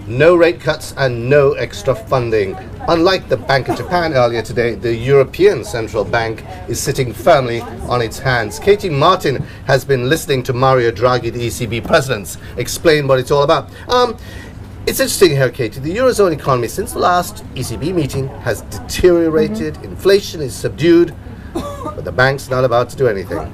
no rate cuts and no extra funding. Unlike the Bank of Japan earlier today, the European Central Bank is sitting firmly on its hands. Katie Martin has been listening to Mario Draghi, the ECB president, explain what it's all about. It's interesting here, Katie. The Eurozone economy, since the last ECB meeting, has deteriorated. Inflation is subdued, but the bank's not about to do anything.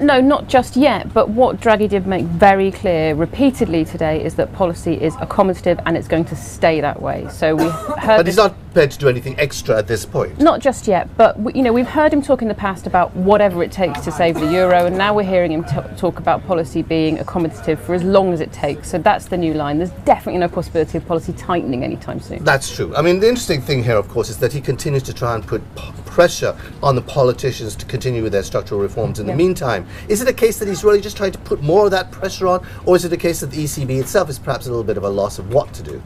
No, not just yet, but what Draghi did make very clear repeatedly today is that policy is accommodative and it's going to stay that way. So we heard But he's not prepared to do anything extra at this point. Not just yet, but we've heard him talk in the past about whatever it takes to save the euro, and now we're hearing him talk about policy being accommodative for as long as it takes. So that's the new line. There's definitely no possibility of policy tightening anytime soon. That's true. I mean, the interesting thing here, of course, is that he continues to try and put pressure on the politicians to continue with their structural reforms in the meantime. Is it a case that he's really just trying to put more of that pressure on, or is it a case that the ECB itself is perhaps a little bit of a loss of what to do?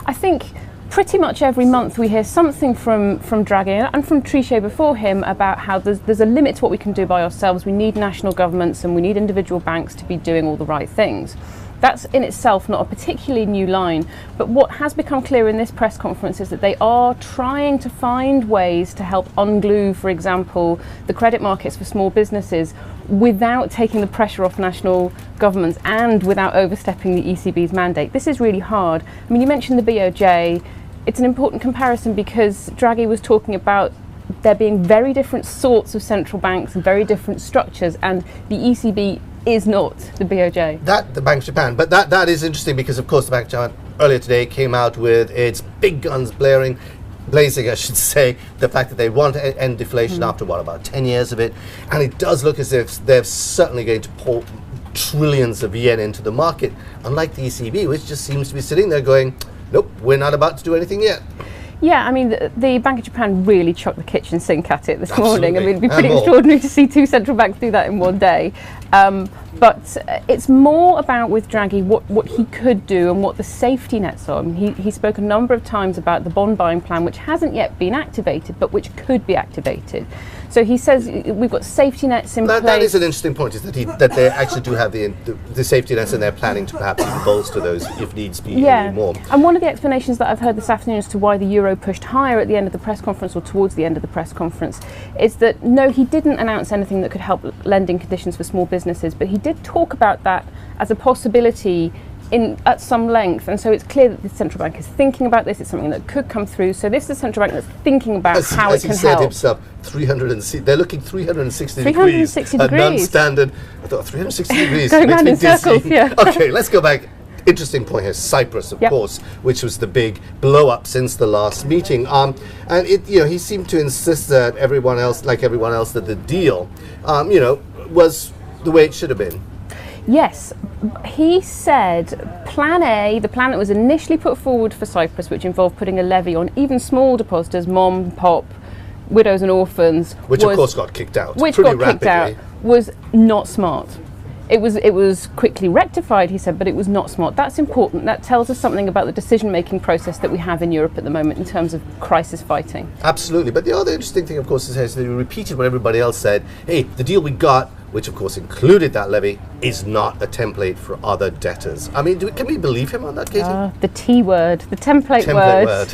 I think pretty much every month we hear something from Draghi and from Trichet before him about how there's a limit to what we can do by ourselves. We need national governments and we need individual banks to be doing all the right things. That's in itself not a particularly new line, but what has become clear in this press conference is that they are trying to find ways to help unglue, for example, the credit markets for small businesses without taking the pressure off national governments and without overstepping the ECB's mandate. This is really hard. I mean, you mentioned the BOJ. It's an important comparison because Draghi was talking about there being very different sorts of central banks and very different structures, and the ECB is not the BOJ. That, the Bank of Japan. But that is interesting because, of course, the Bank of Japan earlier today came out with its big guns blazing, I should say, the fact that they want to end deflation after, about 10 years of it. And it does look as if they're certainly going to pour trillions of yen into the market, unlike the ECB, which just seems to be sitting there going, nope, we're not about to do anything yet. Yeah, I mean, the Bank of Japan really chucked the kitchen sink at it this Absolutely. morning. I mean, it'd be pretty extraordinary to see two central banks do that in one day. But it's more about, with Draghi, what he could do and what the safety nets are. I mean, he spoke a number of times about the bond buying plan, which hasn't yet been activated, but which could be activated. So he says we've got safety nets in place. That is an interesting point, is that they actually do have the safety nets, and they're planning to perhaps bolster those if needs be anymore. And one of the explanations that I've heard this afternoon as to why the euro pushed higher at the end of the press conference, or towards the end of the press conference, is that no, he didn't announce anything that could help lending conditions for small businesses, but he did talk about that as a possibility at some length, and so it's clear that the central bank is thinking about this. It's something that could come through. So this is the central bank that's thinking about how it can help. As he said himself, they're looking 360 degrees. 360 degrees. Non-standard. I thought 360 degrees. Going round in circles. Yeah. Okay, let's go back. Interesting point here. Cyprus, of course, which was the big blow up since the last meeting. And he seemed to insist that everyone else, that the deal, was the way it should have been. Yes, he said Plan A, the plan that was initially put forward for Cyprus, which involved putting a levy on even small depositors, mom, pop, widows and orphans, which of course got kicked out. Was not smart. It was quickly rectified, he said, but it was not smart. That's important. That tells us something about the decision-making process that we have in Europe at the moment in terms of crisis fighting. Absolutely. But the other interesting thing, of course, is that he repeated what everybody else said. Hey, the deal we got, which of course included that levy, is not a template for other debtors. I mean, can we believe him on that, Katie? The T word, the template word.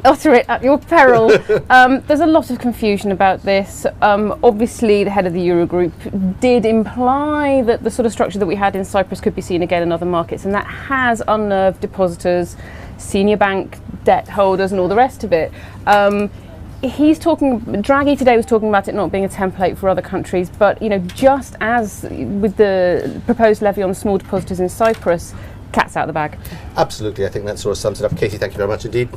Utter it at your peril. There's a lot of confusion about this. Obviously, the head of the Eurogroup did imply that the sort of structure that we had in Cyprus could be seen again in other markets, and that has unnerved depositors, senior bank debt holders, and all the rest of it. Draghi today was talking about it not being a template for other countries, but just as with the proposed levy on small depositors in Cyprus, cat's out of the bag. Absolutely, I think that sort of sums it up. Katie, thank you very much indeed.